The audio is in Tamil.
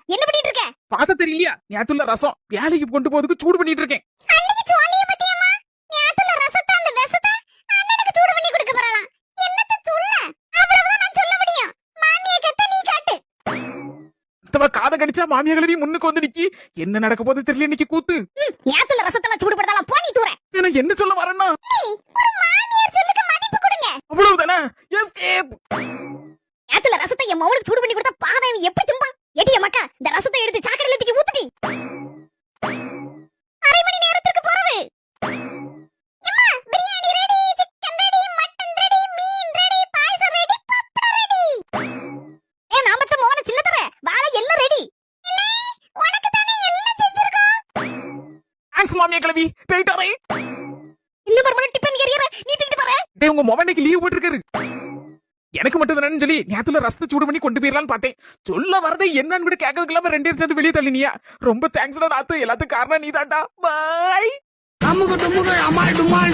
என்ன பண்ணிட்டு இருக்க? பாத்த தெரியலையா? நேத்துல ரசம் வேலைக்கு கொண்டு போறதுக்கு சூடு பண்ணிட்டு இருக்கேன். அன்னைக்கு சோழிய பத்தியம்மா நேத்துல ரசத்தை அந்த வெசத்தை அண்ணனுக்கு சூடு பண்ணி கொடுக்க போறலாம். என்னத்த சொல்ல? அவ்வளவுதான் நான் சொல்ல முடியும். மாமியை கத்த நீ காட்டு. அத்தவ காதை கடிச்சா மாமியா கிளவி முன்னுக்கு வந்து நிக்கி. என்ன நடக்க போது தெரியல இன்னைக்கு கூத்து. நேத்துல ரசத்தெல்லாம் சூடு படுத்தாலாம் போ நீ தூர. நான் என்ன சொல்ல வரேன்னா நீ ஒரு மாமியார் சொல்லுக்கு மதிப்பு கொடுங்க. அவ்வளவுதானே? எஸ்கேப். நேத்துல ரசத்தை என் மவனுக்கு சூடு பண்ணி கொடுத்தா பாவம் எப்படி திம்பான்? ஏடிய மக்கா இந்த ரசத்தை எடுத்து சாக்கடையில தூக்கி ஊத்துடி. அரை மணி நேரத்துக்கு போறது. அம்மா biryani ready, chicken ready, mutton ready, மீன் ready, payasam ready, pappadam ready. நான் பத்த மோன சின்ன தர வாழை எல்லாம் ரெடி. அண்ணே உனக்கு தானே எல்லாம் செஞ்சிருக்கோம். தேங்க்ஸ் மாமியா கிளவி. போயிட்டாரே. இன்னும் ஒரு மணி டிபன் கேரியற நீ தூக்கிட்டு போற. டேய் உங்க மொபைலுக்கு லீவ் போட்டுருக்காரு. எனக்கு மட்டும் தானே சொல்லி நேத்துல ரசத்தை சூடு பண்ணி கொண்டு போயிடலான்னு பார்த்தேன். சொல்ல வரதே என்னன்னு கூட கேட்கறதுக்கு ரெண்டு பேரும் சேர்ந்து வெளியே தள்ளினியா. ரொம்ப தேங்க்ஸ்டா நாத்து. எல்லாத்துக்கும் காரணம் நீ தான்டா. பாய். அம்முக்கு தும்முக்கு அம்மாள் டும்மாள்.